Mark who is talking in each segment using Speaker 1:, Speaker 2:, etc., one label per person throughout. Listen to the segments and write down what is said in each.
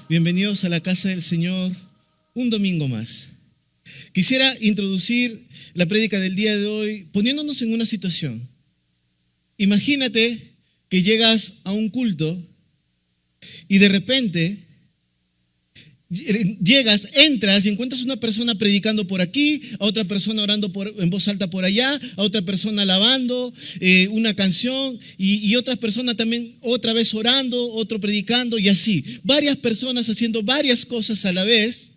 Speaker 1: Bienvenidos a la casa del Señor, un domingo más. Quisiera introducir la prédica del día de hoy poniéndonos en una situación. Imagínate que llegas a un culto y de repente entras y encuentras una persona predicando por aquí, a otra persona orando en voz alta por allá, a otra persona alabando una canción y otras personas también otra vez orando, otro predicando y así. Varias personas haciendo varias cosas a la vez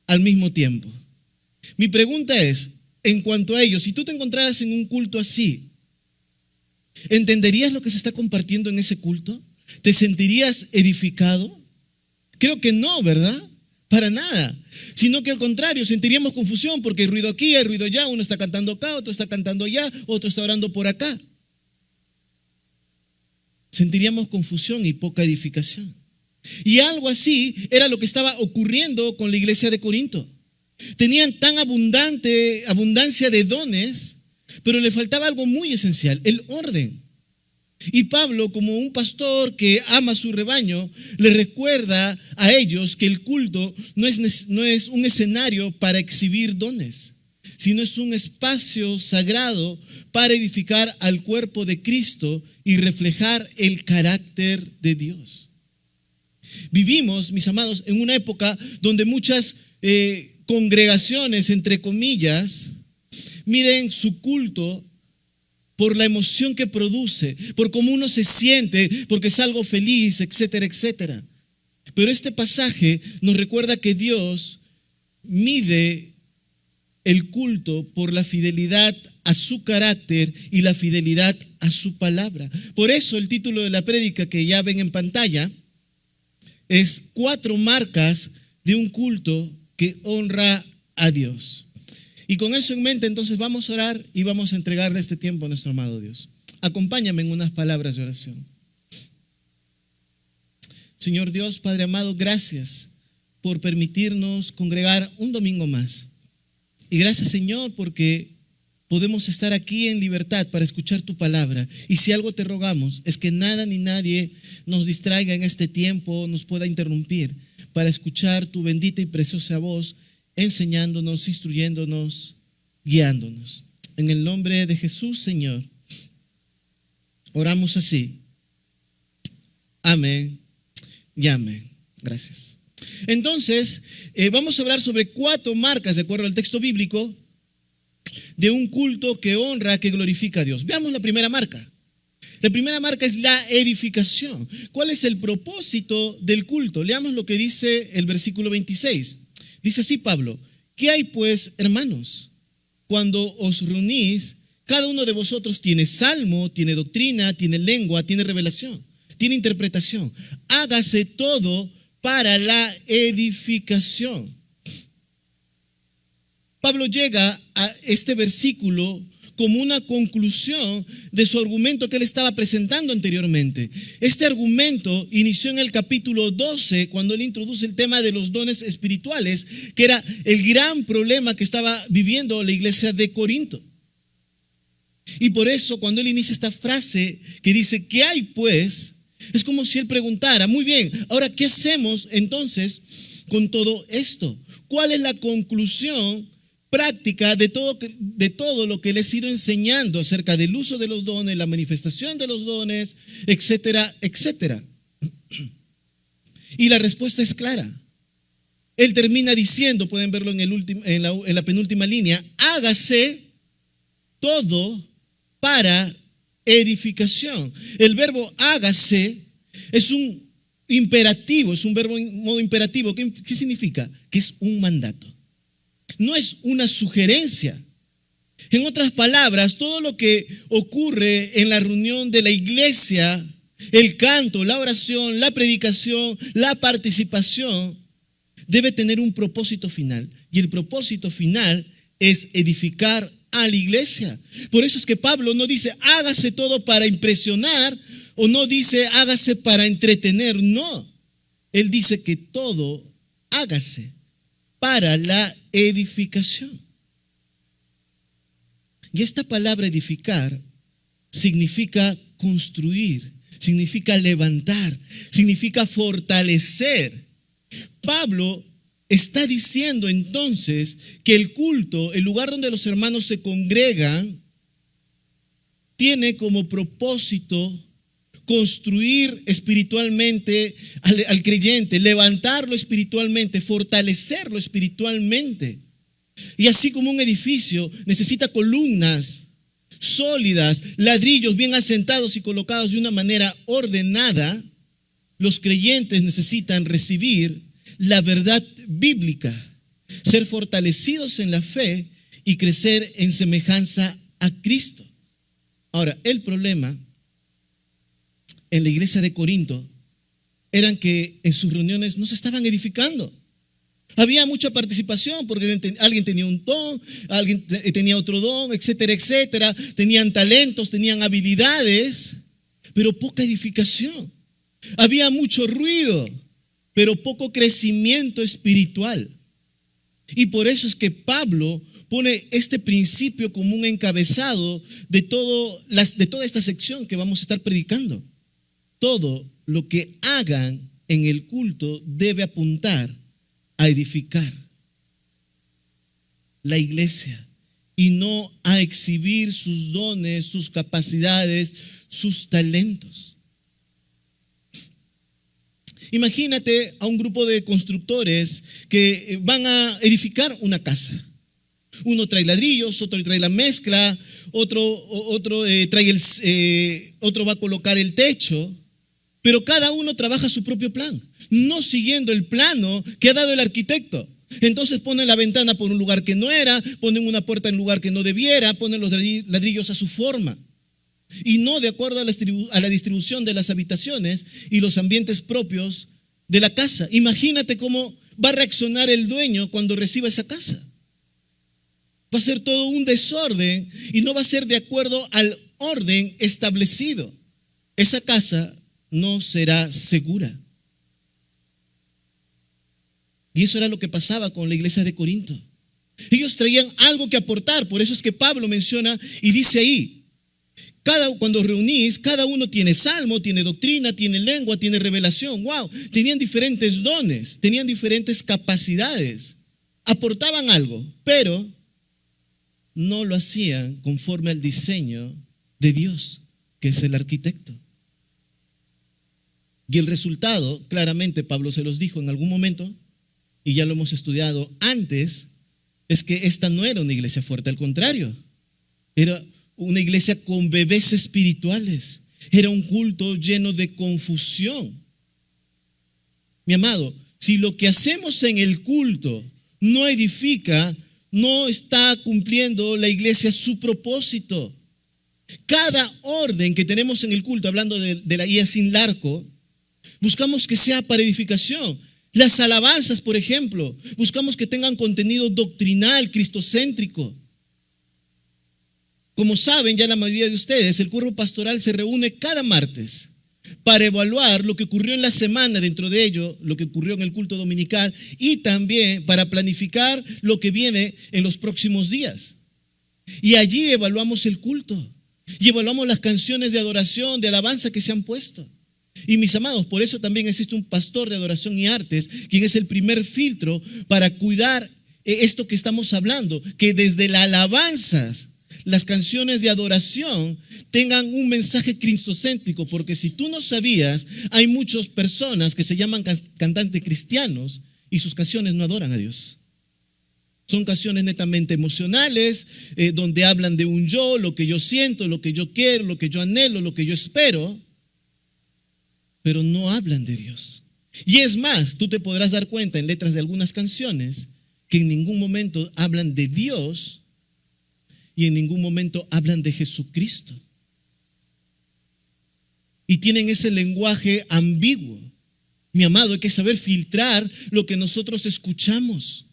Speaker 1: al mismo tiempo. Mi pregunta es, en cuanto a ello, si tú te encontraras en un culto así, ¿entenderías lo que se está compartiendo en ese culto? ¿Te sentirías edificado? Creo que no, ¿verdad? Para nada. Sino que al contrario, sentiríamos confusión porque hay ruido aquí, hay ruido allá, uno está cantando acá, otro está cantando allá, otro está orando por acá. Sentiríamos confusión y poca edificación. Y algo así era lo que estaba ocurriendo con la iglesia de Corinto. Tenían tan abundancia de dones, pero le faltaba algo muy esencial, el orden. Y Pablo, como un pastor que ama su rebaño, le recuerda a ellos que el culto no es un escenario para exhibir dones, sino es un espacio sagrado para edificar al cuerpo de Cristo y reflejar el carácter de Dios. Vivimos, mis amados, en una época donde muchas congregaciones, entre comillas, miden su culto por la emoción que produce, por cómo uno se siente, porque es algo feliz, etcétera, etcétera. Pero este pasaje nos recuerda que Dios mide el culto por la fidelidad a su carácter y la fidelidad a su palabra. Por eso el título de la prédica que ya ven en pantalla es 4 marcas de un culto que honra a Dios. Y con eso en mente, entonces vamos a orar y vamos a entregarle este tiempo a nuestro amado Dios. Acompáñame en unas palabras de oración. Señor Dios, Padre amado, gracias por permitirnos congregar un domingo más. Y gracias, Señor, porque podemos estar aquí en libertad para escuchar tu palabra. Y si algo te rogamos, es que nada ni nadie nos distraiga en este tiempo, nos pueda interrumpir para escuchar tu bendita y preciosa voz, enseñándonos, instruyéndonos, guiándonos. En el nombre de Jesús, Señor, oramos así. Amén y amén. Gracias. Entonces, vamos a hablar sobre 4 marcas, de acuerdo al texto bíblico, de un culto que honra, que glorifica a Dios. Veamos la primera marca. La primera marca es la edificación. ¿Cuál es el propósito del culto? Leamos lo que dice el versículo 26. Dice así Pablo: ¿qué hay pues, hermanos? Cuando os reunís, cada uno de vosotros tiene salmo, tiene doctrina, tiene lengua, tiene revelación, tiene interpretación. Hágase todo para la edificación. Pablo llega a este versículo como una conclusión de su argumento que él estaba presentando anteriormente. Este argumento inició en el capítulo 12, cuando él introduce el tema de los dones espirituales, que era el gran problema que estaba viviendo la iglesia de Corinto. Y por eso, cuando él inicia esta frase que dice, ¿qué hay pues? Es como si él preguntara, muy bien, ahora, ¿qué hacemos entonces con todo esto? ¿Cuál es la conclusión práctica de todo lo que les he ido enseñando acerca del uso de los dones, la manifestación de los dones, etcétera, etcétera? Y la respuesta es clara. Él termina diciendo, pueden verlo en la penúltima línea, hágase todo para edificación. El verbo hágase es un imperativo, es un verbo en modo imperativo. ¿Qué significa? Que es un mandato. No es una sugerencia. En otras palabras, todo lo que ocurre en la reunión de la iglesia, el canto, la oración, la predicación, la participación, debe tener un propósito final. Y el propósito final es edificar a la iglesia. Por eso es que Pablo no dice hágase todo para impresionar, o no dice hágase para entretener. No, él dice que todo hágase para la edificación. Y esta palabra edificar significa construir, significa levantar, significa fortalecer. Pablo está diciendo entonces que el culto, el lugar donde los hermanos se congregan, tiene como propósito construir espiritualmente al creyente, levantarlo espiritualmente, fortalecerlo espiritualmente. Y así como un edificio necesita columnas sólidas, ladrillos bien asentados y colocados de una manera ordenada, los creyentes necesitan recibir la verdad bíblica, ser fortalecidos en la fe y crecer en semejanza a Cristo. Ahora, el problema en la iglesia de Corinto eran que en sus reuniones no se estaban edificando. Había mucha participación porque alguien tenía un don, alguien tenía otro don, etcétera, etcétera. Tenían talentos, tenían habilidades, pero poca edificación. Había mucho ruido, pero poco crecimiento espiritual. Y por eso es que Pablo pone este principio como un encabezado de toda esta sección que vamos a estar predicando. Todo lo que hagan en el culto debe apuntar a edificar la iglesia y no a exhibir sus dones, sus capacidades, sus talentos. Imagínate a un grupo de constructores que van a edificar una casa. Uno trae ladrillos, otro trae la mezcla, otro va a colocar el techo, pero cada uno trabaja su propio plan, no siguiendo el plano que ha dado el arquitecto. Entonces ponen la ventana por un lugar que no era, ponen una puerta en un lugar que no debiera, ponen los ladrillos a su forma y no de acuerdo a la distribución de las habitaciones y los ambientes propios de la casa. Imagínate cómo va a reaccionar el dueño cuando reciba esa casa. Va a ser todo un desorden y no va a ser de acuerdo al orden establecido. Esa casa no será segura. Y eso era lo que pasaba con la iglesia de Corinto. Ellos traían algo que aportar, por eso es que Pablo menciona y dice ahí, cuando reunís, cada uno tiene salmo, tiene doctrina, tiene lengua, tiene revelación. Wow, tenían diferentes dones, tenían diferentes capacidades, aportaban algo, pero no lo hacían conforme al diseño de Dios, que es el arquitecto. Y el resultado, claramente Pablo se los dijo en algún momento, y ya lo hemos estudiado antes, es que esta no era una iglesia fuerte, al contrario, era una iglesia con bebés espirituales, era un culto lleno de confusión. Mi amado, si lo que hacemos en el culto no edifica, no está cumpliendo la iglesia su propósito. Cada orden que tenemos en el culto, hablando de la guía sin larco, buscamos que sea para edificación. Las alabanzas, por ejemplo, buscamos que tengan contenido doctrinal, cristocéntrico. Como saben ya la mayoría de ustedes, el cuerpo pastoral se reúne cada martes para evaluar lo que ocurrió en la semana, dentro de ello, lo que ocurrió en el culto dominical, y también para planificar lo que viene en los próximos días. Y allí evaluamos el culto y evaluamos las canciones de adoración, de alabanza que se han puesto. Y mis amados, por eso también existe un pastor de adoración y artes, quien es el primer filtro para cuidar esto que estamos hablando, que desde las alabanzas, las canciones de adoración tengan un mensaje cristocéntrico, porque si tú no sabías, hay muchas personas que se llaman cantantes cristianos y sus canciones no adoran a Dios. Son canciones netamente emocionales, donde hablan de un yo, lo que yo siento, lo que yo quiero, lo que yo anhelo, lo que yo espero, pero no hablan de Dios. Y es más, tú te podrás dar cuenta en letras de algunas canciones que en ningún momento hablan de Dios y en ningún momento hablan de Jesucristo. Y tienen ese lenguaje ambiguo. Mi amado, hay que saber filtrar lo que nosotros escuchamos.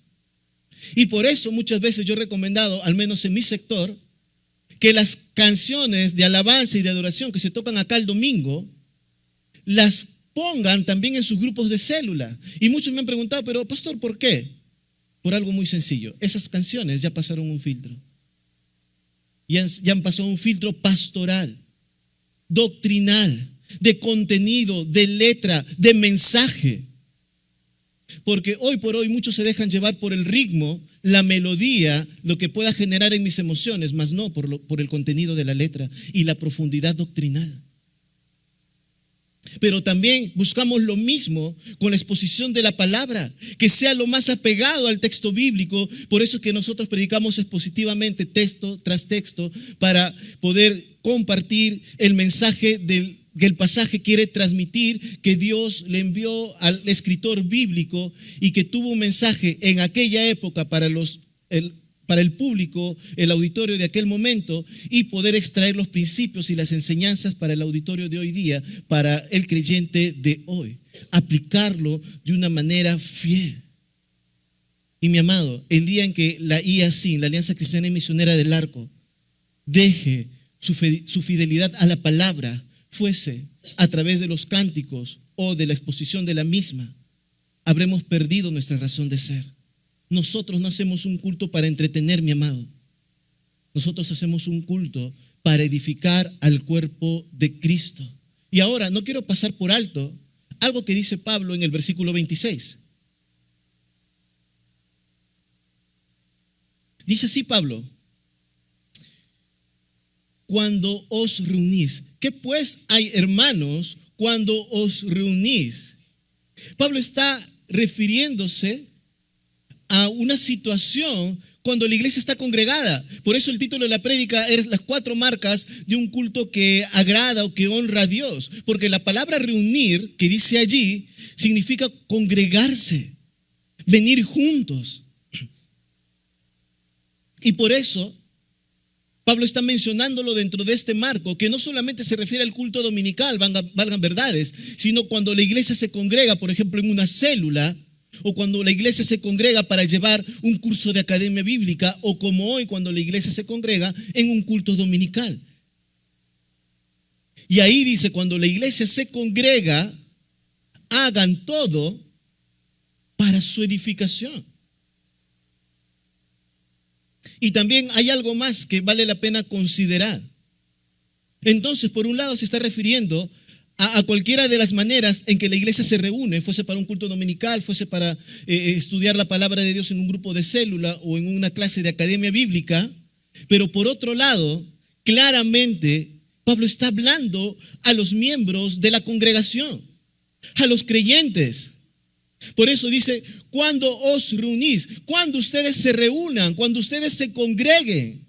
Speaker 1: Y por eso muchas veces yo he recomendado, al menos en mi sector, que las canciones de alabanza y de adoración que se tocan acá el domingo, las pongan también en sus grupos de célula. Y muchos me han preguntado, pero pastor, ¿por qué? Por algo muy sencillo. Esas canciones ya pasaron un filtro. Ya han pasado un filtro pastoral, doctrinal, de contenido, de letra, de mensaje. Porque hoy por hoy muchos se dejan llevar por el ritmo, la melodía, lo que pueda generar en mis emociones, mas no por el contenido de la letra y la profundidad doctrinal. Pero también buscamos lo mismo con la exposición de la palabra, que sea lo más apegado al texto bíblico. Por eso que nosotros predicamos expositivamente texto tras texto para poder compartir el mensaje que el pasaje quiere transmitir, que Dios le envió al escritor bíblico y que tuvo un mensaje en aquella época para el público, el auditorio de aquel momento, y poder extraer los principios y las enseñanzas para el auditorio de hoy día, para el creyente de hoy, aplicarlo de una manera fiel. Y mi amado, el día en que la IACIN, la Alianza Cristiana y Misionera del Arco, deje su fidelidad a la palabra, fuese a través de los cánticos o de la exposición de la misma, habremos perdido nuestra razón de ser. Nosotros no hacemos un culto para entretener, mi amado. Nosotros hacemos un culto para edificar al cuerpo de Cristo. Y ahora no quiero pasar por alto algo que dice Pablo en el versículo 26. Dice así Pablo: cuando os reunís. ¿Qué pues hay, hermanos, cuando os reunís? Pablo está refiriéndose a una situación cuando la iglesia está congregada. Por eso el título de la prédica es las 4 marcas de un culto que agrada o que honra a Dios. Porque la palabra reunir, que dice allí, significa congregarse, venir juntos. Y por eso Pablo está mencionándolo dentro de este marco, que no solamente se refiere al culto dominical, valgan verdades, sino cuando la iglesia se congrega, por ejemplo, en una célula, o cuando la iglesia se congrega para llevar un curso de academia bíblica, o como hoy cuando la iglesia se congrega en un culto dominical. Y ahí dice, cuando la iglesia se congrega, hagan todo para su edificación. Y también hay algo más que vale la pena considerar. Entonces, por un lado se está refiriendo a cualquiera de las maneras en que la iglesia se reúne, fuese para un culto dominical, fuese para estudiar la palabra de Dios en un grupo de célula o en una clase de academia bíblica. Pero por otro lado, claramente Pablo está hablando a los miembros de la congregación, a los creyentes. Por eso dice, cuando os reunís, cuando ustedes se reúnan, cuando ustedes se congreguen,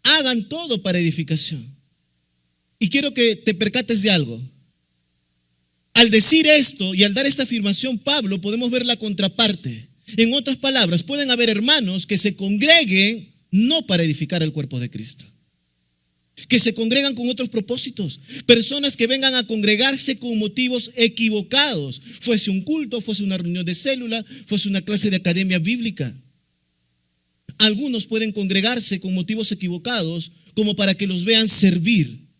Speaker 1: hagan todo para edificación. Y quiero que te percates de algo. Al decir esto y al dar esta afirmación, Pablo, podemos ver la contraparte. En otras palabras, pueden haber hermanos que se congreguen no para edificar el cuerpo de Cristo, que se congregan con otros propósitos, personas que vengan a congregarse con motivos equivocados, fuese un culto, fuese una reunión de célula, fuese una clase de academia bíblica. Algunos pueden congregarse con motivos equivocados como para que los vean servir,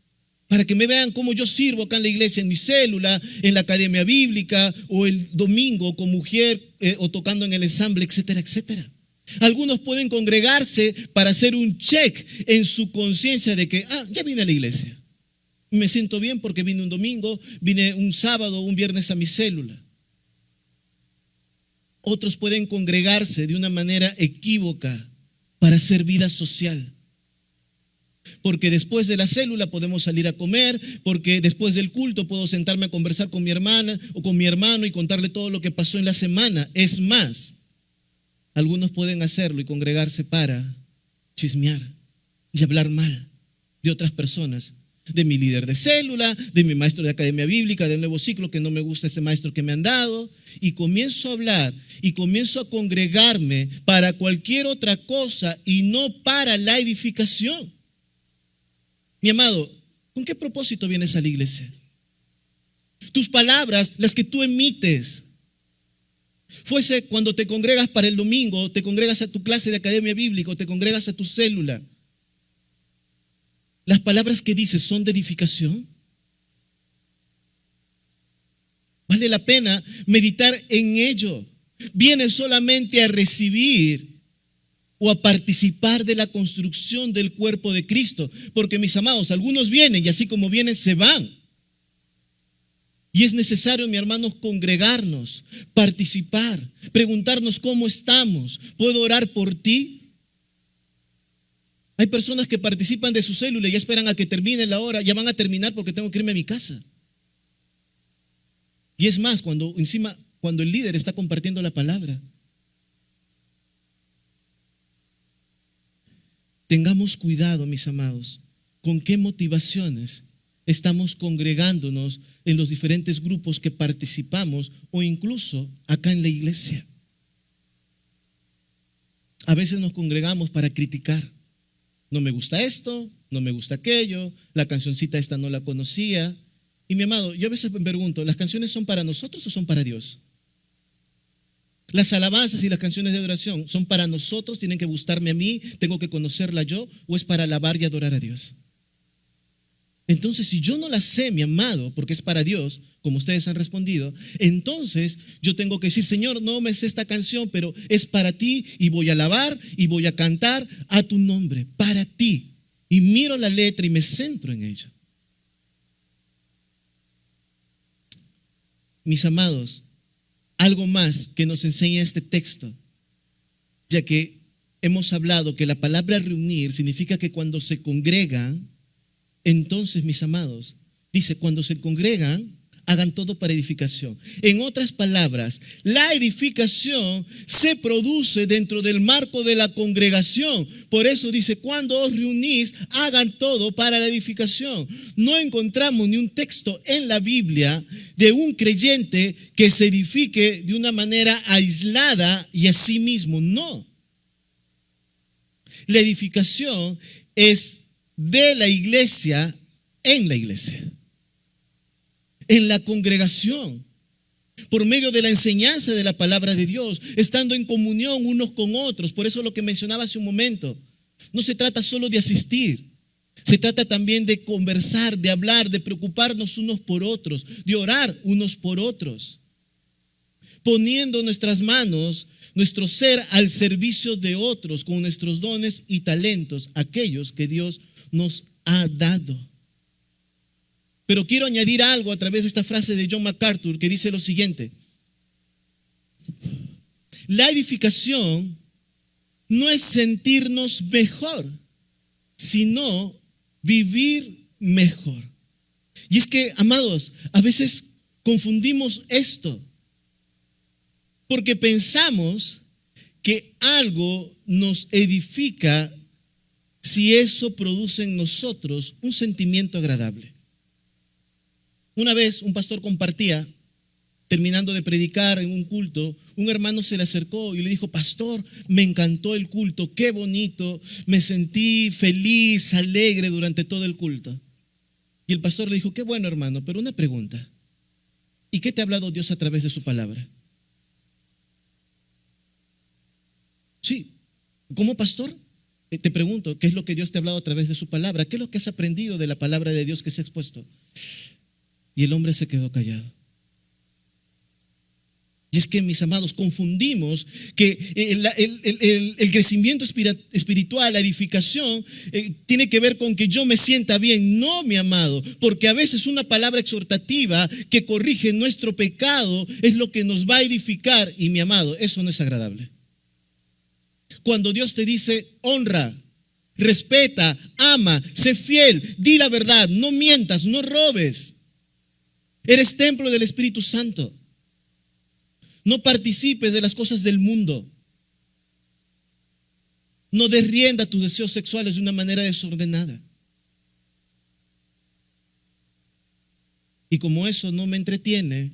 Speaker 1: para que me vean cómo yo sirvo acá en la iglesia, en mi célula, en la academia bíblica, o el domingo con mujer, o tocando en el ensamble, etcétera, etcétera. Algunos pueden congregarse para hacer un check en su conciencia de que, ya vine a la iglesia. Me siento bien porque vine un domingo, vine un sábado, un viernes a mi célula. Otros pueden congregarse de una manera equívoca para hacer vida social. Porque después de la célula podemos salir a comer, porque después del culto puedo sentarme a conversar con mi hermana o con mi hermano y contarle todo lo que pasó en la semana. Es más, algunos pueden hacerlo y congregarse para chismear y hablar mal de otras personas, de mi líder de célula, de mi maestro de academia bíblica, del nuevo ciclo, que no me gusta ese maestro que me han dado, y comienzo a hablar y comienzo a congregarme para cualquier otra cosa y no para la edificación. Mi amado, ¿con qué propósito vienes a la iglesia? Tus palabras, las que tú emites, fuese cuando te congregas para el domingo, te congregas a tu clase de academia bíblica, o te congregas a tu célula, ¿las palabras que dices son de edificación? Vale la pena meditar en ello. ¿Vienes solamente a recibir o a participar de la construcción del cuerpo de Cristo? Porque, mis amados, algunos vienen y así como vienen se van. Y es necesario, mi hermano, congregarnos, participar, preguntarnos cómo estamos. ¿Puedo orar por ti? Hay personas que participan de su célula y ya esperan a que termine la hora, ya van a terminar porque tengo que irme a mi casa. Y es más, cuando el líder está compartiendo la palabra. Tengamos cuidado, mis amados, con qué motivaciones estamos congregándonos en los diferentes grupos que participamos o incluso acá en la iglesia. A veces nos congregamos para criticar. No me gusta esto, no me gusta aquello, la cancioncita esta no la conocía. Y mi amado, yo a veces me pregunto, ¿las canciones son para nosotros o son para Dios? Las alabanzas y las canciones de adoración son para nosotros, tienen que gustarme a mí, tengo que conocerla yo, o es para alabar y adorar a Dios. Entonces, si yo no la sé, mi amado, porque es para Dios, como ustedes han respondido, entonces yo tengo que decir, Señor, no me sé esta canción, pero es para ti y voy a alabar y voy a cantar a tu nombre, para ti. Y miro la letra y me centro en ello. Mis amados, algo más que nos enseña este texto, ya que hemos hablado que la palabra reunir significa que cuando se congregan, entonces, mis amados, dice, cuando se congregan, hagan todo para edificación. En otras palabras, la edificación se produce dentro del marco de la congregación. Por eso dice, cuando os reunís, hagan todo para la edificación. No encontramos ni un texto en la Biblia de un creyente que se edifique de una manera aislada y a sí mismo. No. La edificación es de la iglesia en la iglesia, en la congregación, por medio de la enseñanza de la palabra de Dios, estando en comunión unos con otros. Por eso lo que mencionaba hace un momento, no se trata solo de asistir, se trata también de conversar, de hablar, de preocuparnos unos por otros, de orar unos por otros, poniendo nuestras manos, nuestro ser al servicio de otros con nuestros dones y talentos, aquellos que Dios nos ha dado. Pero quiero añadir algo a través de esta frase de John MacArthur que dice lo siguiente: la edificación no es sentirnos mejor, sino vivir mejor. Y es que, amados, a veces confundimos esto, porque pensamos que algo nos edifica si eso produce en nosotros un sentimiento agradable. Una vez un pastor compartía, terminando de predicar en un culto, un hermano se le acercó y le dijo: pastor, me encantó el culto, qué bonito, me sentí feliz, alegre durante todo el culto. Y el pastor le dijo: qué bueno, hermano, pero una pregunta, ¿y qué te ha hablado Dios a través de su palabra? Sí, como pastor, te pregunto, ¿qué es lo que Dios te ha hablado a través de su palabra? ¿Qué es lo que has aprendido de la palabra de Dios que se ha expuesto? Y el hombre se quedó callado. Y es que, mis amados, confundimos que el crecimiento espiritual, la edificación, tiene que ver con que yo me sienta bien. No, mi amado, porque a veces una palabra exhortativa que corrige nuestro pecado es lo que nos va a edificar. Y, mi amado, eso no es agradable. Cuando Dios te dice: honra, respeta, ama, sé fiel, di la verdad, no mientas, no robes. Eres templo del Espíritu Santo. No participes de las cosas del mundo. No des rienda a tus deseos sexuales de una manera desordenada. Y como eso no me entretiene,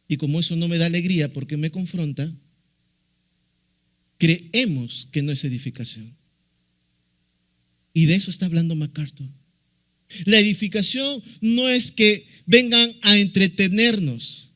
Speaker 1: y como eso no me da alegría porque me confronta, creemos que no es edificación. Y de eso está hablando MacArthur. La edificación no es que vengan a entretenernos,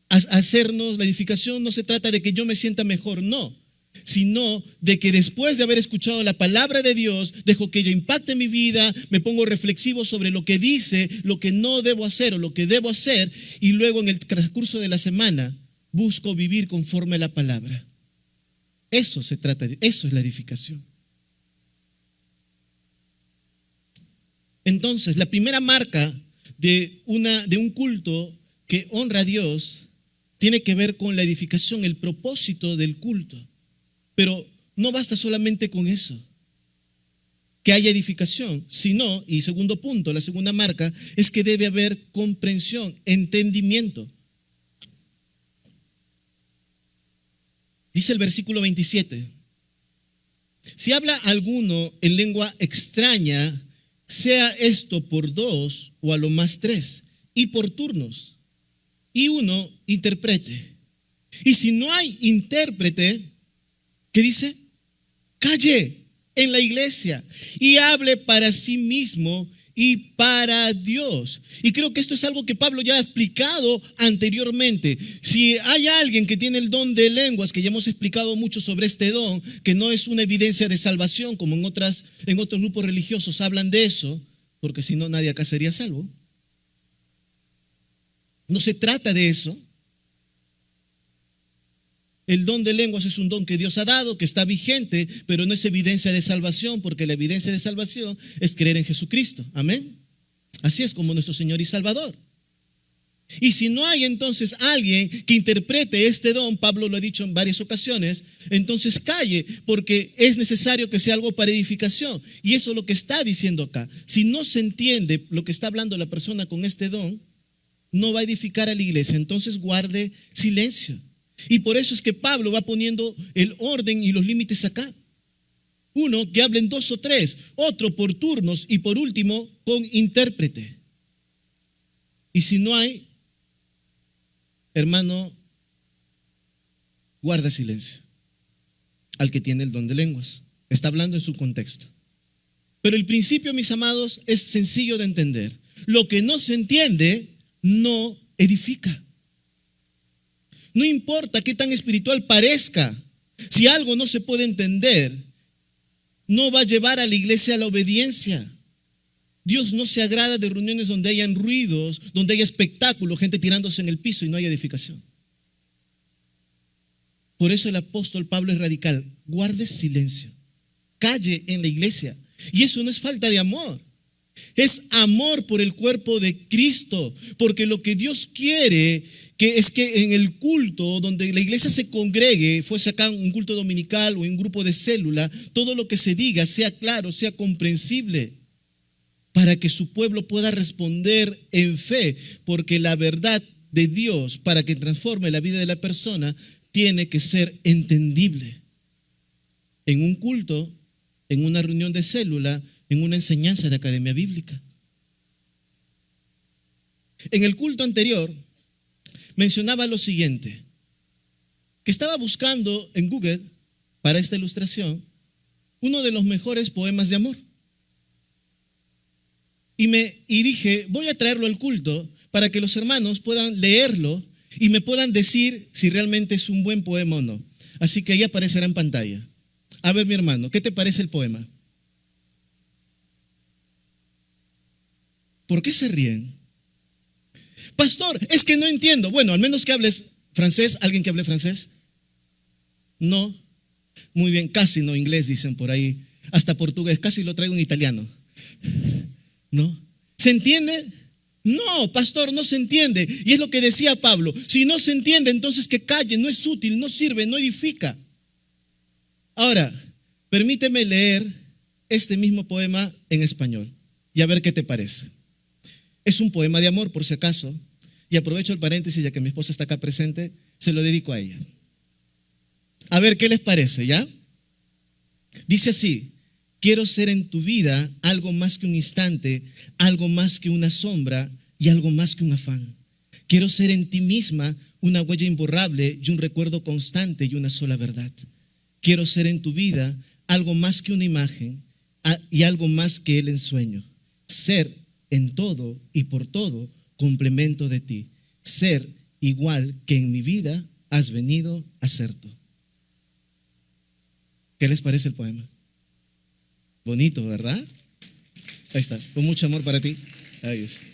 Speaker 1: a hacernos. La edificación no se trata de que yo me sienta mejor, no, sino de que después de haber escuchado la palabra de Dios, dejo que ella impacte mi vida, me pongo reflexivo sobre lo que dice, lo que no debo hacer o lo que debo hacer, y luego en el transcurso de la semana busco vivir conforme a la palabra. Eso se trata de, eso es la edificación. Entonces, la primera marca de un culto que honra a Dios tiene que ver con la edificación, el propósito del culto. Pero no basta solamente con eso, que haya edificación, sino, y segundo punto, la segunda marca, es que debe haber comprensión, entendimiento. Dice el versículo 27, si habla alguno en lengua extraña, sea esto por 2 o a lo más 3, y por turnos, y uno interprete. Y si no hay intérprete, ¿qué dice? Calle en la iglesia y hable para sí mismo y para Dios. Y creo que esto es algo que Pablo ya ha explicado anteriormente. Si hay alguien que tiene el don de lenguas, que ya hemos explicado mucho sobre este don, que no es una evidencia de salvación, como en otros grupos religiosos hablan de eso, porque si no nadie acá sería salvo. No se trata de eso. El don de lenguas es un don que Dios ha dado, que está vigente, pero no es evidencia de salvación, porque la evidencia de salvación es creer en Jesucristo. Amén. Así es como nuestro Señor y Salvador. Y si no hay entonces alguien que interprete este don, Pablo lo ha dicho en varias ocasiones, entonces calle, porque es necesario que sea algo para edificación. Y eso es lo que está diciendo acá. Si no se entiende lo que está hablando la persona con este don, no va a edificar a la iglesia, entonces guarde silencio. Y por eso es que Pablo va poniendo el orden y los límites acá. Uno, que hablen 2 o 3, otro por turnos y por último con intérprete. Y si no hay, hermano, guarda silencio al que tiene el don de lenguas. Está hablando en su contexto. Pero el principio, mis amados, es sencillo de entender. Lo que no se entiende no edifica. No importa qué tan espiritual parezca, si algo no se puede entender, no va a llevar a la iglesia a la obediencia. Dios no se agrada de reuniones donde hayan ruidos, donde haya espectáculo, gente tirándose en el piso y no haya edificación. Por eso el apóstol Pablo es radical. Guarde silencio, calle en la iglesia. Y eso no es falta de amor. Es amor por el cuerpo de Cristo, porque lo que Dios quiere es que en el culto donde la iglesia se congregue, fuese acá un culto dominical o un grupo de célula, todo lo que se diga sea claro, sea comprensible, para que su pueblo pueda responder en fe, porque la verdad de Dios, para que transforme la vida de la persona, tiene que ser entendible. En un culto, en una reunión de célula, en una enseñanza de academia bíblica. En el culto anterior mencionaba lo siguiente, que estaba buscando en Google para esta ilustración uno de los mejores poemas de amor. Y dije, voy a traerlo al culto para que los hermanos puedan leerlo y me puedan decir si realmente es un buen poema o no. Así que ahí aparecerá en pantalla. A ver, mi hermano, ¿qué te parece el poema? ¿Por qué se ríen? Pastor, es que no entiendo. Bueno, al menos que hables francés. ¿Alguien que hable francés? No. Muy bien, casi no. Inglés dicen por ahí. Hasta portugués. Casi lo traigo en italiano. ¿No? ¿Se entiende? No, pastor, no se entiende. Y es lo que decía Pablo. Si no se entiende, entonces que calle. No es útil, no sirve, no edifica. Ahora, permíteme leer este mismo poema en español y a ver qué te parece. Es un poema de amor, por si acaso, y aprovecho el paréntesis, ya que mi esposa está acá presente, se lo dedico a ella. A ver qué les parece, ¿ya? Dice así: quiero ser en tu vida algo más que un instante, algo más que una sombra y algo más que un afán. Quiero ser en ti misma una huella imborrable y un recuerdo constante y una sola verdad. Quiero ser en tu vida algo más que una imagen y algo más que el ensueño. Ser en todo y por todo complemento de ti. Ser igual que en mi vida has venido a ser tú. ¿Qué les parece el poema? Bonito, ¿verdad? Ahí está, con mucho amor para ti. Ahí está.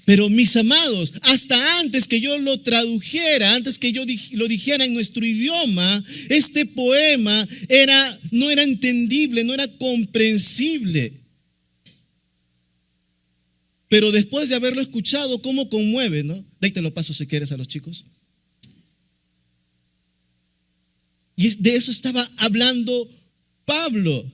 Speaker 1: Pero mis amados, hasta antes que yo lo tradujera, antes que yo lo dijera en nuestro idioma, este poema no era entendible, no era comprensible. Pero después de haberlo escuchado, ¿cómo conmueve, no? De ahí te lo paso si quieres a los chicos. Y de eso estaba hablando Pablo.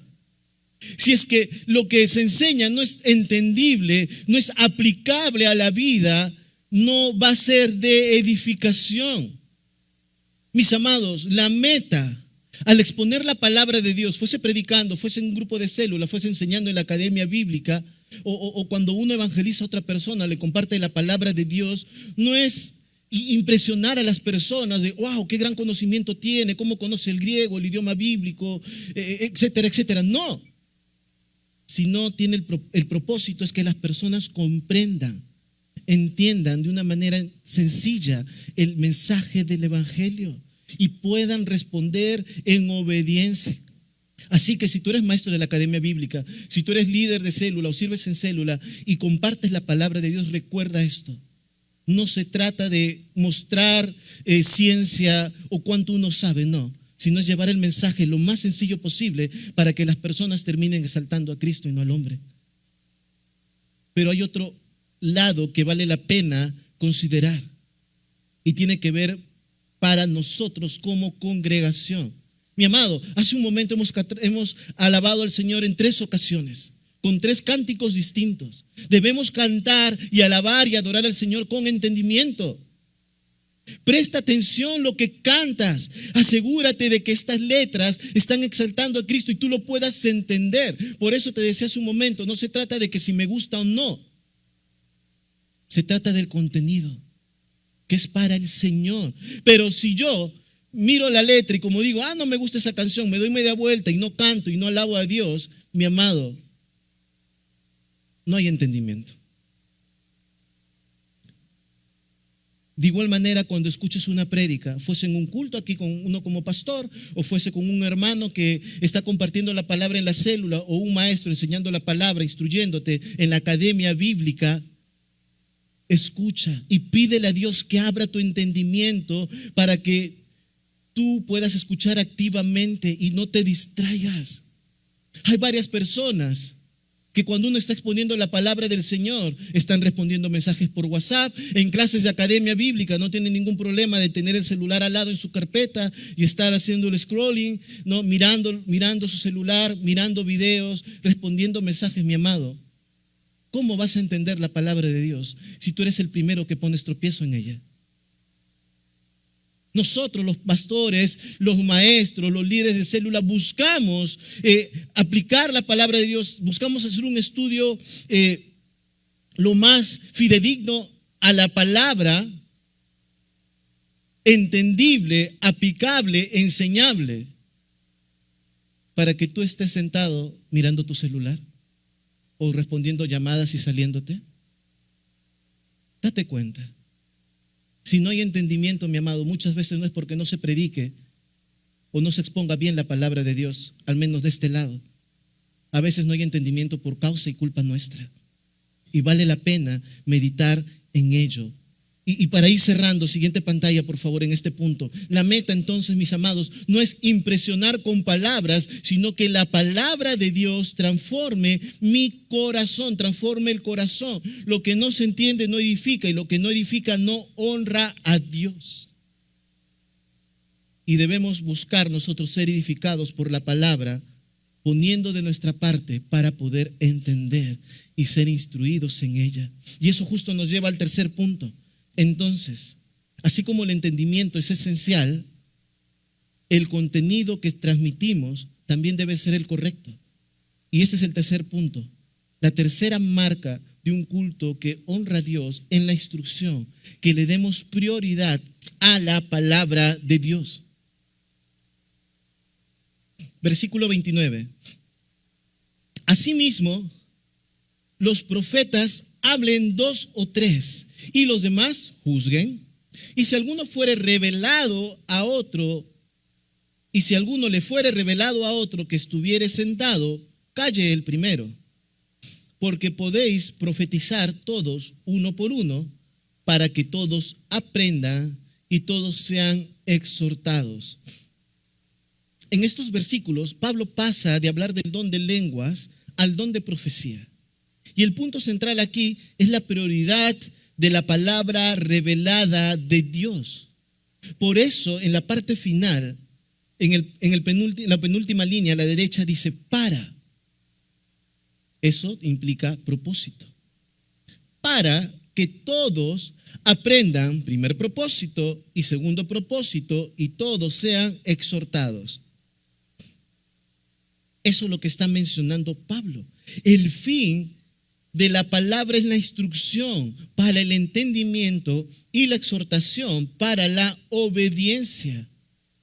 Speaker 1: Si es que lo que se enseña no es entendible, no es aplicable a la vida, no va a ser de edificación. Mis amados, la meta al exponer la palabra de Dios, fuese predicando, fuese en un grupo de célula, fuese enseñando en la academia bíblica, o cuando uno evangeliza a otra persona, le comparte la palabra de Dios, no es impresionar a las personas de, wow, qué gran conocimiento tiene, cómo conoce el griego, el idioma bíblico, etcétera, etcétera. No, sino tiene el propósito es que las personas comprendan, entiendan de una manera sencilla el mensaje del evangelio y puedan responder en obediencia. Así que si tú eres maestro de la academia bíblica, si tú eres líder de célula o sirves en célula y compartes la palabra de Dios, recuerda esto. No se trata de mostrar ciencia o cuánto uno sabe, no, sino es llevar el mensaje lo más sencillo posible para que las personas terminen exaltando a Cristo y no al hombre. Pero hay otro lado que vale la pena considerar y tiene que ver para nosotros como congregación. Mi amado, hace un momento hemos alabado al Señor en 3 ocasiones, con 3 cánticos distintos. Debemos cantar y alabar y adorar al Señor con entendimiento. Presta atención lo que cantas. Asegúrate de que estas letras están exaltando a Cristo y tú lo puedas entender. Por eso te decía hace un momento, no se trata de que si me gusta o no. Se trata del contenido, que es para el Señor. Pero si yo miro la letra y como digo, no me gusta esa canción, me doy media vuelta y no canto y no alabo a Dios, mi amado, no hay entendimiento. De igual manera, cuando escuches una prédica, fuese en un culto aquí con uno como pastor, o fuese con un hermano que está compartiendo la palabra en la célula, o un maestro enseñando la palabra, instruyéndote en la academia bíblica, escucha y pídele a Dios que abra tu entendimiento para que tú puedas escuchar activamente y no te distraigas. Hay varias personas que cuando uno está exponiendo la palabra del Señor, están respondiendo mensajes por WhatsApp, en clases de academia bíblica, no tienen ningún problema de tener el celular al lado en su carpeta y estar haciendo el scrolling, ¿no? mirando su celular, mirando videos, respondiendo mensajes, mi amado. ¿Cómo vas a entender la palabra de Dios si tú eres el primero que pones tropiezo en ella? Nosotros, los pastores, los maestros, los líderes de célula, buscamos aplicar la palabra de Dios, buscamos hacer un estudio lo más fidedigno a la palabra, entendible, aplicable, enseñable, para que tú estés sentado mirando tu celular o respondiendo llamadas y saliéndote. Date cuenta. Si no hay entendimiento, mi amado, muchas veces no es porque no se predique o no se exponga bien la palabra de Dios, al menos de este lado. A veces no hay entendimiento por causa y culpa nuestra. Y vale la pena meditar en ello. Y para ir cerrando, siguiente pantalla, por favor, en este punto. La meta, entonces, mis amados, no es impresionar con palabras, sino que la palabra de Dios transforme mi corazón, transforme el corazón. Lo que no se entiende no edifica y lo que no edifica no honra a Dios. Y debemos buscar nosotros ser edificados por la palabra, poniendo de nuestra parte para poder entender y ser instruidos en ella. Y eso justo nos lleva al tercer punto. Entonces, así como el entendimiento es esencial, el contenido que transmitimos también debe ser el correcto. Y ese es el tercer punto. La tercera marca de un culto que honra a Dios en la instrucción, que le demos prioridad a la palabra de Dios. Versículo 29. Asimismo, los profetas hablen 2 o 3 y los demás juzguen. Y si alguno fuere revelado a otro, y si alguno le fuere revelado a otro que estuviere sentado, calle el primero, porque podéis profetizar todos uno por uno, para que todos aprendan y todos sean exhortados. En estos versículos, Pablo pasa de hablar del don de lenguas al don de profecía. Y el punto central aquí es la prioridad de la palabra revelada de Dios. Por eso, en la parte final, la penúltima línea a la derecha dice para. Eso implica propósito. Para que todos aprendan, primer propósito y segundo propósito, y todos sean exhortados. Eso es lo que está mencionando Pablo. El fin de la palabra es la instrucción para el entendimiento y la exhortación para la obediencia.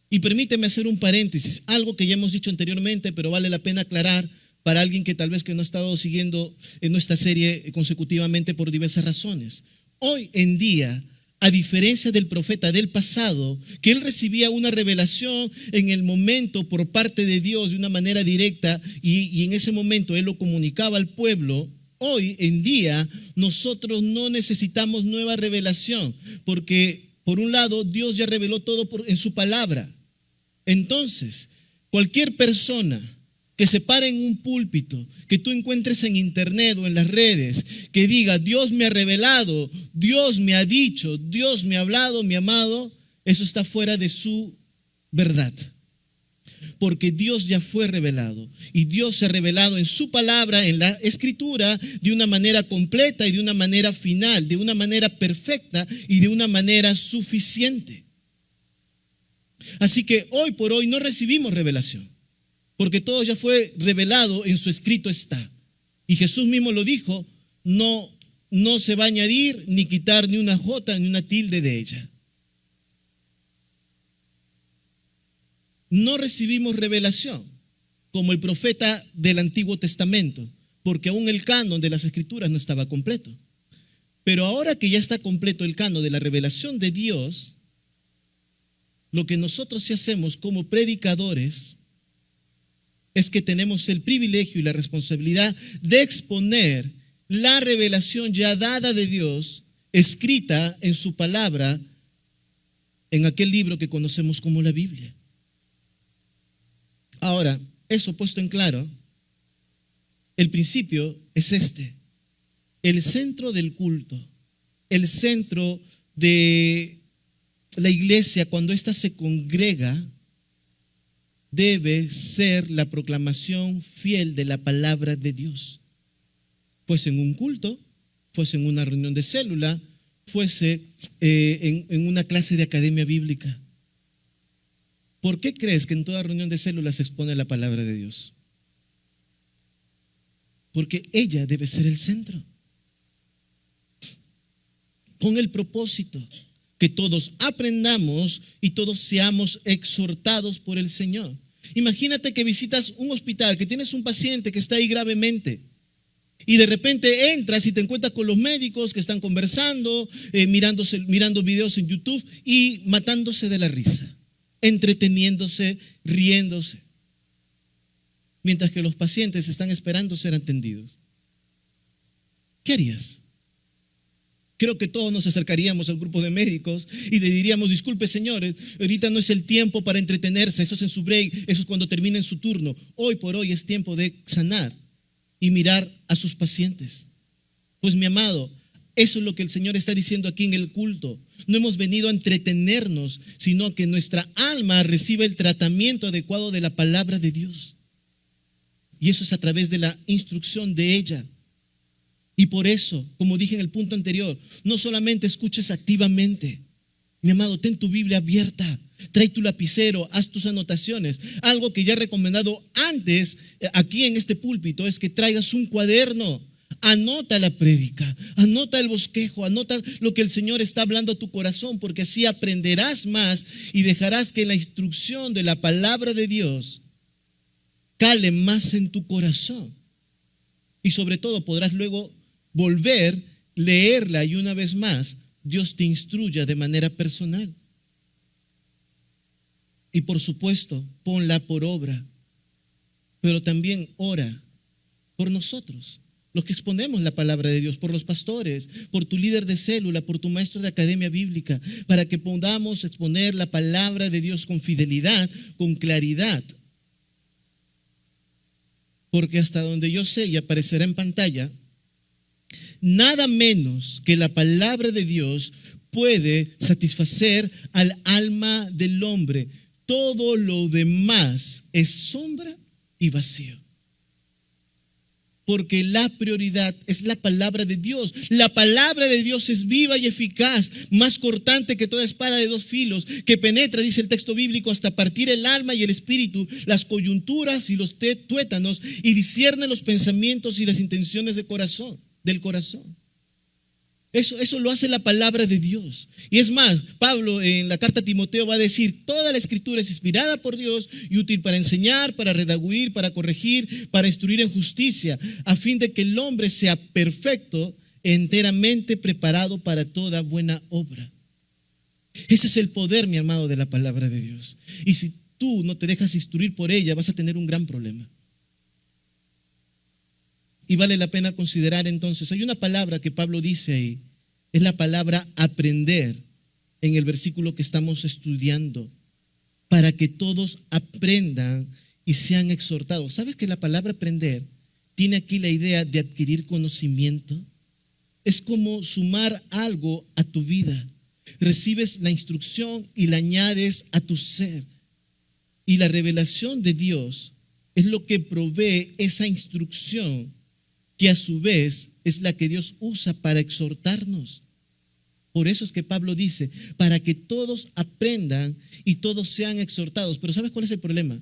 Speaker 1: Y permíteme hacer un paréntesis, algo que ya hemos dicho anteriormente, pero vale la pena aclarar para alguien que tal vez que no ha estado siguiendo en nuestra serie consecutivamente por diversas razones. Hoy en día, a diferencia del profeta del pasado, que él recibía una revelación en el momento por parte de Dios de una manera directa y en ese momento él lo comunicaba al pueblo, hoy en día nosotros no necesitamos nueva revelación, porque por un lado Dios ya reveló todo en su palabra. Entonces, cualquier persona que se pare en un púlpito, que tú encuentres en internet o en las redes, que diga, Dios me ha revelado, Dios me ha dicho, Dios me ha hablado, mi amado, eso está fuera de su verdad. Porque Dios ya fue revelado y Dios se ha revelado en su palabra, en la escritura, de una manera completa y de una manera final, de una manera perfecta y de una manera suficiente. Así que hoy por hoy no recibimos revelación, porque todo ya fue revelado, en su escrito está. Y Jesús mismo lo dijo, no se va a añadir ni quitar ni una jota ni una tilde de ella. No recibimos revelación como el profeta del Antiguo Testamento, porque aún el canon de las Escrituras no estaba completo. Pero ahora que ya está completo el canon de la revelación de Dios, lo que nosotros sí hacemos como predicadores es que tenemos el privilegio y la responsabilidad de exponer la revelación ya dada de Dios, escrita en su palabra, en aquel libro que conocemos como la Biblia. Ahora, eso puesto en claro, el principio es este: el centro del culto, el centro de la iglesia cuando ésta se congrega, debe ser la proclamación fiel de la palabra de Dios. Fuese en un culto, fuese en una reunión de célula, fuese en una clase de academia bíblica. ¿Por qué crees que en toda reunión de célula se expone la palabra de Dios? Porque ella debe ser el centro. Con el propósito que todos aprendamos y todos seamos exhortados por el Señor. Imagínate que visitas un hospital, que tienes un paciente que está ahí gravemente y de repente entras y te encuentras con los médicos que están conversando, mirando videos en YouTube y matándose de la risa, entreteniéndose, riéndose, mientras que los pacientes están esperando ser atendidos. ¿Qué harías? Creo que todos nos acercaríamos al grupo de médicos y le diríamos, disculpe señores, ahorita no es el tiempo para entretenerse, eso es en su break, eso es cuando terminen su turno. Hoy por hoy es tiempo de sanar y mirar a sus pacientes. Pues mi amado, eso es lo que el Señor está diciendo aquí en el culto. No hemos venido a entretenernos, sino que nuestra alma reciba el tratamiento adecuado de la palabra de Dios. Y eso es a través de la instrucción de ella. Y por eso, como dije en el punto anterior, no solamente escuches activamente. Mi amado, ten tu Biblia abierta, trae tu lapicero, haz tus anotaciones. Algo que ya he recomendado antes aquí en este púlpito es que traigas un cuaderno. Anota la prédica, anota el bosquejo, anota lo que el Señor está hablando a tu corazón, porque así aprenderás más y dejarás que la instrucción de la palabra de Dios cale más en tu corazón. Y sobre todo podrás luego volver, leerla y una vez más Dios te instruya de manera personal. Y por supuesto, ponla por obra, pero también ora por nosotros, los que exponemos la palabra de Dios, por los pastores, por tu líder de célula, por tu maestro de academia bíblica, para que podamos exponer la palabra de Dios con fidelidad, con claridad. Porque hasta donde yo sé, y aparecerá en pantalla, nada menos que la palabra de Dios puede satisfacer al alma del hombre. Todo lo demás es sombra y vacío. Porque la prioridad es la palabra de Dios. La palabra de Dios es viva y eficaz, más cortante que toda espada de dos filos, que penetra, dice el texto bíblico, hasta partir el alma y el espíritu, las coyunturas y los tuétanos, y discierne los pensamientos y las intenciones del corazón. Eso lo hace la palabra de Dios. Y es más, Pablo en la carta a Timoteo va a decir: toda la escritura es inspirada por Dios y útil para enseñar, para redarguir, para corregir, para instruir en justicia, a fin de que el hombre sea perfecto, enteramente preparado para toda buena obra. Ese es el poder, mi amado, de la palabra de Dios. Y si tú no te dejas instruir por ella, vas a tener un gran problema. Y vale la pena considerar entonces, hay una palabra que Pablo dice ahí, es la palabra aprender, en el versículo que estamos estudiando, para que todos aprendan y sean exhortados. ¿Sabes que la palabra aprender tiene aquí la idea de adquirir conocimiento? Es como sumar algo a tu vida. Recibes la instrucción y la añades a tu ser. Y la revelación de Dios es lo que provee esa instrucción, que a su vez es la que Dios usa para exhortarnos. Por eso es que Pablo dice, para que todos aprendan y todos sean exhortados. Pero ¿sabes cuál es el problema?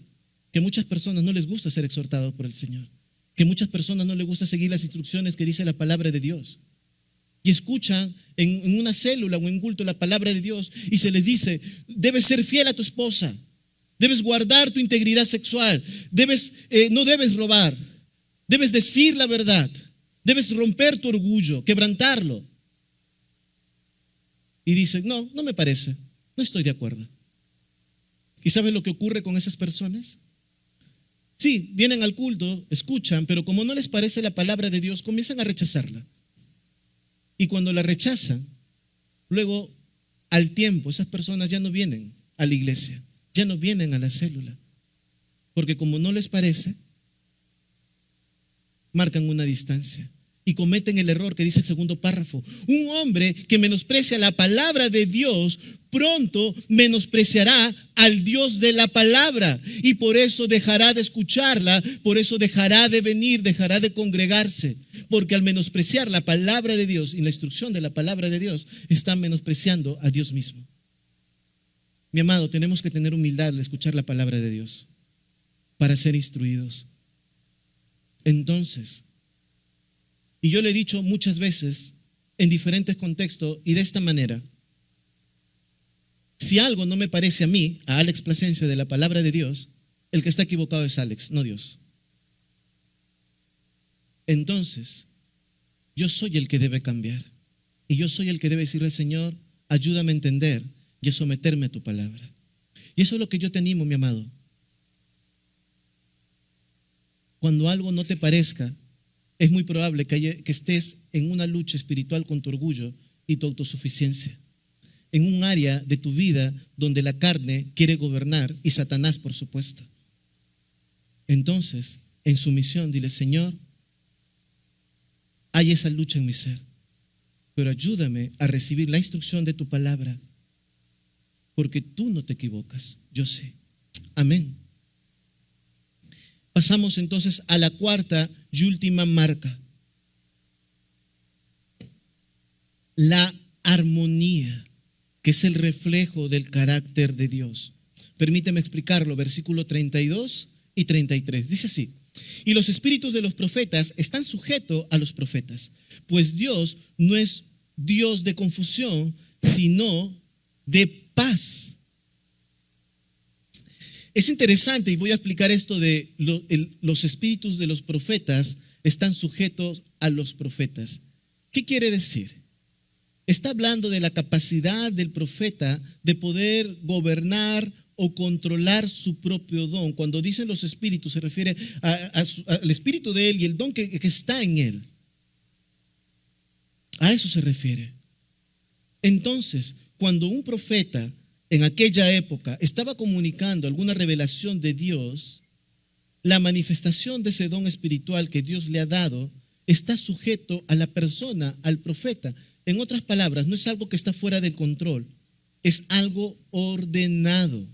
Speaker 1: Que a muchas personas no les gusta ser exhortados por el Señor. Que a muchas personas no les gusta seguir las instrucciones que dice la palabra de Dios. Y escuchan en una célula o en un culto la palabra de Dios y se les dice: debes ser fiel a tu esposa, debes guardar tu integridad sexual, no debes robar, debes decir la verdad, debes romper tu orgullo, quebrantarlo. Y dicen: no me parece, no estoy de acuerdo. ¿Y sabes lo que ocurre con esas personas? Sí, vienen al culto, escuchan, pero como no les parece la palabra de Dios, comienzan a rechazarla. Y cuando la rechazan, luego al tiempo esas personas ya no vienen a la iglesia, ya no vienen a la célula, porque como no les parece, marcan una distancia y cometen el error que dice el segundo párrafo. Un hombre que menosprecia la palabra de Dios pronto menospreciará al Dios de la palabra, y por eso dejará de escucharla, por eso dejará de venir, dejará de congregarse, porque al menospreciar la palabra de Dios y la instrucción de la palabra de Dios, están menospreciando a Dios mismo. Mi amado, tenemos que tener humildad al escuchar la palabra de Dios para ser instruidos. Entonces, y yo le he dicho muchas veces en diferentes contextos y de esta manera: si algo no me parece a mí, a Alex Plasencia, de la palabra de Dios, el que está equivocado es Alex, no Dios. Entonces, yo soy el que debe cambiar y yo soy el que debe decirle: Señor, ayúdame a entender y a someterme a tu palabra. Y eso es lo que yo te animo, mi amado. Cuando algo no te parezca, es muy probable que estés en una lucha espiritual con tu orgullo y tu autosuficiencia, en un área de tu vida donde la carne quiere gobernar y Satanás, por supuesto. Entonces, en sumisión, dile: Señor, hay esa lucha en mi ser, pero ayúdame a recibir la instrucción de tu palabra, porque tú no te equivocas, yo sé. Amén. Pasamos entonces a la cuarta y última marca: la armonía, que es el reflejo del carácter de Dios. Permíteme explicarlo, versículo 32 y 33. Dice así: y los espíritus de los profetas están sujetos a los profetas, pues Dios no es Dios de confusión, sino de paz. Es interesante, y voy a explicar esto de los espíritus de los profetas están sujetos a los profetas. ¿Qué quiere decir? Está hablando de la capacidad del profeta de poder gobernar o controlar su propio don. Cuando dicen los espíritus, se refiere al espíritu de él y el don que está en él. A eso se refiere. Entonces, cuando un profeta en aquella época estaba comunicando alguna revelación de Dios, la manifestación de ese don espiritual que Dios le ha dado está sujeto a la persona, al profeta. En otras palabras, no es algo que está fuera del control, es algo ordenado.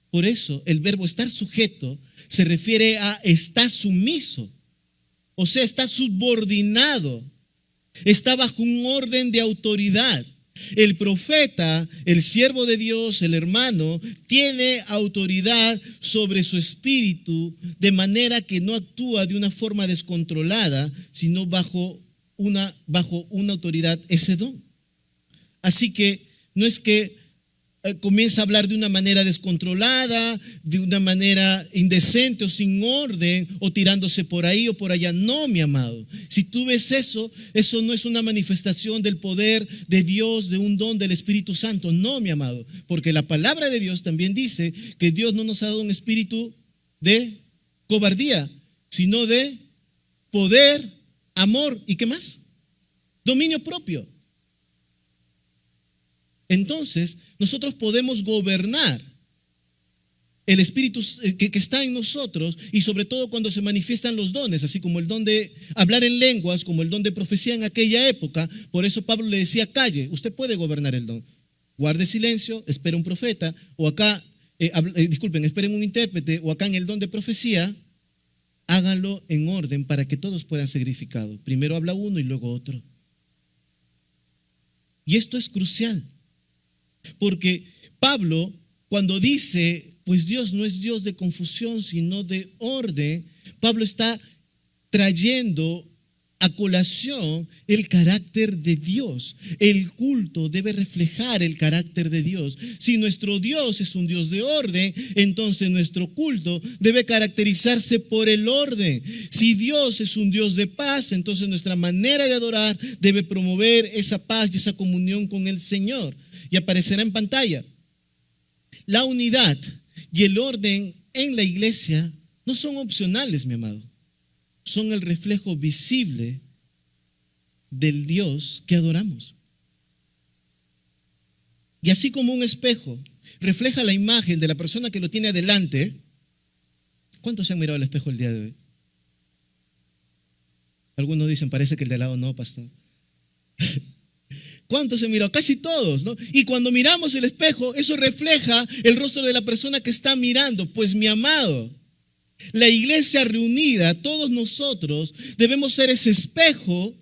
Speaker 1: Por eso el verbo estar sujeto se refiere a está sumiso, o sea, está subordinado, está bajo un orden de autoridad. El profeta, el siervo de Dios, el hermano, tiene autoridad sobre su espíritu de manera que no actúa de una forma descontrolada, sino bajo una autoridad, ese don. Así que no es que comienza a hablar de una manera descontrolada, de una manera indecente o sin orden, o tirándose por ahí o por allá. No, mi amado. Si tú ves eso, eso no es una manifestación del poder de Dios, de un don del Espíritu Santo. No, mi amado. Porque la palabra de Dios también dice que Dios no nos ha dado un espíritu de cobardía, sino de poder, amor y ¿qué más? Dominio propio. Entonces, nosotros podemos gobernar el espíritu que está en nosotros, y sobre todo cuando se manifiestan los dones, así como el don de hablar en lenguas, como el don de profecía en aquella época. Por eso Pablo le decía: calle, usted puede gobernar el don. Guarde silencio, espere un profeta, o acá, esperen un intérprete, o acá en el don de profecía, háganlo en orden para que todos puedan ser edificados. Primero habla uno y luego otro. Y esto es crucial. Porque Pablo, cuando dice, pues Dios no es Dios de confusión, sino de orden, Pablo está trayendo a colación el carácter de Dios. El culto debe reflejar el carácter de Dios. Si nuestro Dios es un Dios de orden, entonces nuestro culto debe caracterizarse por el orden. Si Dios es un Dios de paz, entonces nuestra manera de adorar debe promover esa paz y esa comunión con el Señor. Y aparecerá en pantalla. La unidad y el orden en la iglesia no son opcionales, mi amado. Son el reflejo visible del Dios que adoramos. Y así como un espejo refleja la imagen de la persona que lo tiene adelante. ¿Cuántos se han mirado al espejo el día de hoy? Algunos dicen, parece que el de al lado no, pastor. ¿Cuántos se miró? Casi todos, ¿no? Y cuando miramos el espejo, eso refleja el rostro de la persona que está mirando. Pues, mi amado, la iglesia reunida, todos nosotros debemos ser ese espejo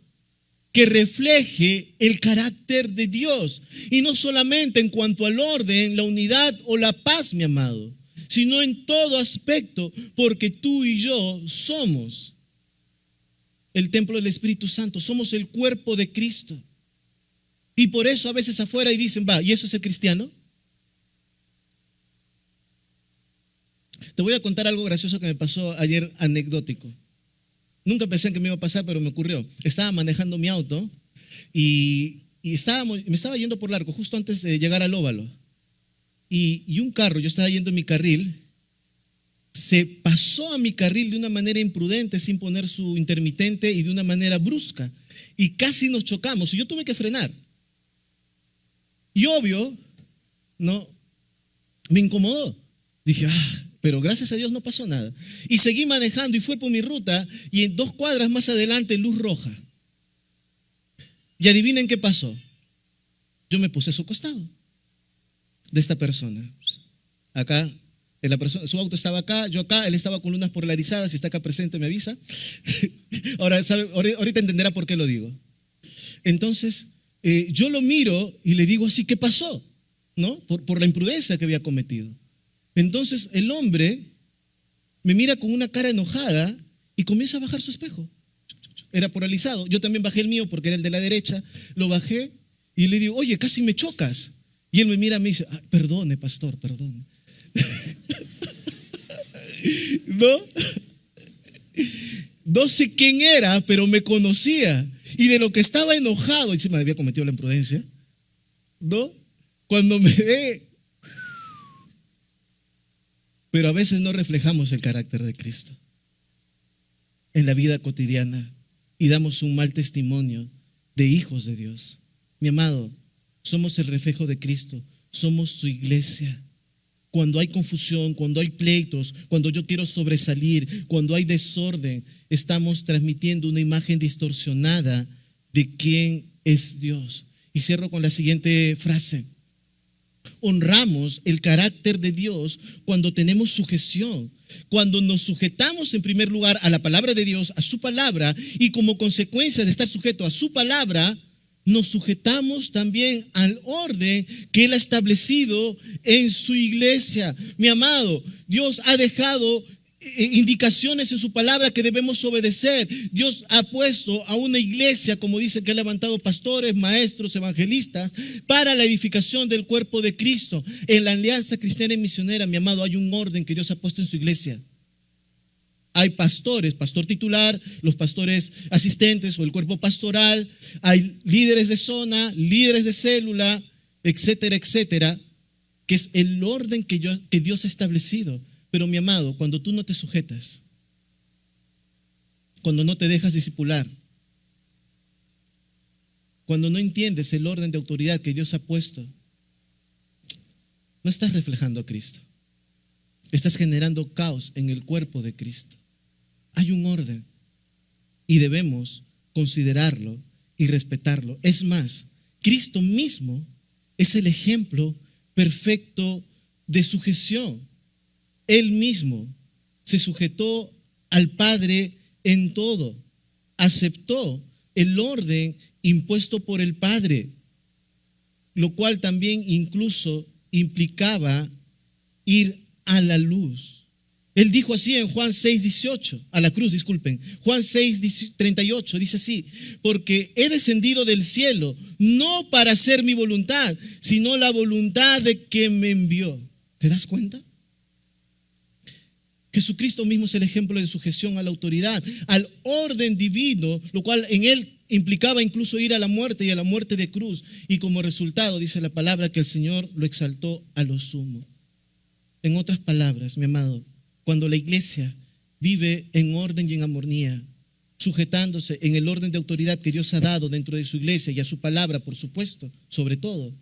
Speaker 1: que refleje el carácter de Dios. Y no solamente en cuanto al orden, la unidad o la paz, mi amado, sino en todo aspecto, porque tú y yo somos el templo del Espíritu Santo, somos el cuerpo de Cristo. Y por eso a veces afuera y dicen, ¿y eso es ser cristiano? Te voy a contar algo gracioso que me pasó ayer, anecdótico. Nunca pensé en que me iba a pasar, pero me ocurrió. Estaba manejando mi auto y me estaba yendo por largo, justo antes de llegar al óvalo. Y un carro, yo estaba yendo en mi carril, se pasó a mi carril de una manera imprudente, sin poner su intermitente y de una manera brusca. Y casi nos chocamos y yo tuve que frenar. Y obvio, no, me incomodó. Dije, pero gracias a Dios no pasó nada. Y seguí manejando y fue por mi ruta y en 2 cuadras más adelante, luz roja. Y adivinen qué pasó. Yo me puse a su costado de esta persona. Acá, su auto estaba acá, yo acá, él estaba con lunas polarizadas. Si está acá presente me avisa. Ahorita entenderá por qué lo digo. Entonces, yo lo miro y le digo así, ¿qué pasó? ¿No? Por la imprudencia que había cometido. Entonces el hombre me mira con una cara enojada y comienza a bajar su espejo. Era polarizado. Yo también bajé el mío porque era el de la derecha. Lo bajé y le digo, oye, casi me chocas. Y él me mira y me dice, perdone, pastor, perdone. ¿No? No sé quién era, pero me conocía. Y de lo que estaba enojado, encima había cometido la imprudencia, ¿no? Cuando me ve. Pero a veces no reflejamos el carácter de Cristo en la vida cotidiana y damos un mal testimonio de hijos de Dios. Mi amado, somos el reflejo de Cristo, somos su iglesia. cuando hay confusión, cuando hay pleitos, cuando yo quiero sobresalir, cuando hay desorden, estamos transmitiendo una imagen distorsionada de quién es Dios. Y cierro con la siguiente frase. Honramos el carácter de Dios cuando tenemos sujeción, cuando nos sujetamos en primer lugar a la palabra de Dios, a su palabra, y como consecuencia de estar sujeto a su palabra, nos sujetamos también al orden que Él ha establecido en su iglesia. Mi amado, Dios ha dejado indicaciones en su palabra que debemos obedecer. Dios ha puesto a una iglesia, como dice, que ha levantado pastores, maestros, evangelistas para la edificación del cuerpo de Cristo. En la Alianza Cristiana y Misionera, mi amado, hay un orden que Dios ha puesto en su iglesia. Hay pastores, pastor titular, los pastores asistentes o el cuerpo pastoral, hay líderes de zona, líderes de célula, etcétera, etcétera, que es el orden que Dios ha establecido. Pero mi amado, cuando tú no te sujetas, cuando no te dejas discipular, cuando no entiendes el orden de autoridad que Dios ha puesto, no estás reflejando a Cristo. Estás generando caos en el cuerpo de Cristo. Hay un orden y debemos considerarlo y respetarlo. Es más, Cristo mismo es el ejemplo perfecto de sujeción. Él mismo se sujetó al Padre en todo, aceptó el orden impuesto por el Padre, lo cual también incluso implicaba ir a la luz. Él dijo así en Juan 6:18, a la cruz, disculpen, Juan 6:38, dice así: porque he descendido del cielo, no para hacer mi voluntad, sino la voluntad de quien me envió. ¿Te das cuenta? Jesucristo mismo es el ejemplo de sujeción a la autoridad, al orden divino, lo cual en Él implicaba incluso ir a la muerte y a la muerte de cruz. Y como resultado, dice la palabra, que el Señor lo exaltó a lo sumo. En otras palabras, mi amado, cuando la iglesia vive en orden y en armonía, sujetándose en el orden de autoridad que Dios ha dado dentro de su iglesia y a su palabra, por supuesto, sobre todo,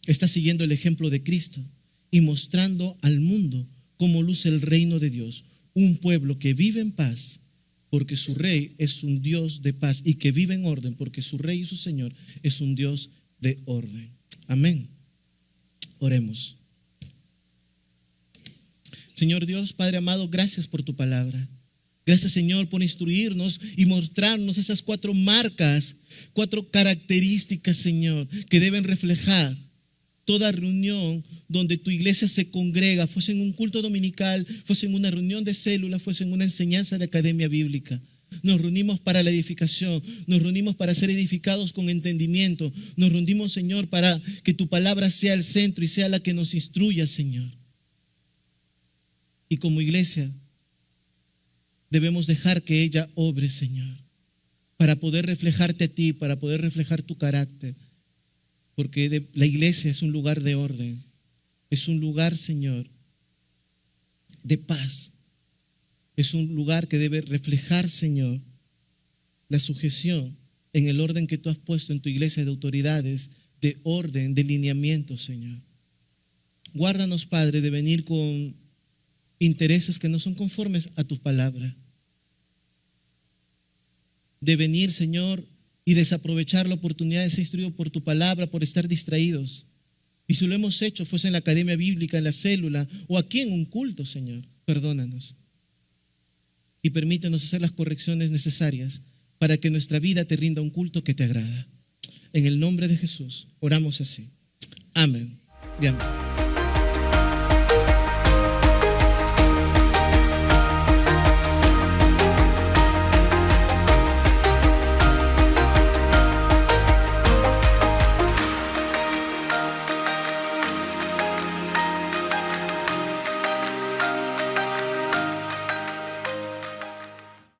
Speaker 1: está siguiendo el ejemplo de Cristo y mostrando al mundo cómo luce el reino de Dios, un pueblo que vive en paz porque su rey es un Dios de paz, y que vive en orden porque su rey y su Señor es un Dios de orden. Amén. Oremos. Señor Dios, Padre amado, gracias por tu palabra. Gracias, Señor, por instruirnos y mostrarnos esas 4 marcas, 4 características, Señor, que deben reflejar toda reunión donde tu iglesia se congrega, fuese en un culto dominical, fuese en una reunión de célula, fuese en una enseñanza de academia bíblica. Nos reunimos para la edificación, nos reunimos para ser edificados con entendimiento, nos reunimos, Señor, para que tu palabra sea el centro y sea la que nos instruya, Señor. Y como iglesia debemos dejar que ella obre, Señor, para poder reflejarte a ti, para poder reflejar tu carácter. Porque la iglesia es un lugar de orden, es un lugar, Señor, de paz. Es un lugar que debe reflejar, Señor, la sujeción en el orden que tú has puesto en tu iglesia de autoridades, de orden, de lineamiento, Señor. Guárdanos, Padre, de venir con intereses que no son conformes a tu palabra. De venir, Señor, y desaprovechar la oportunidad de ser instruido por tu palabra, por estar distraídos. Y si lo hemos hecho, fuese en la academia bíblica, en la célula o aquí en un culto, Señor, perdónanos. Y permítenos hacer las correcciones necesarias para que nuestra vida te rinda un culto que te agrada. En el nombre de Jesús, oramos así. Amén y amén.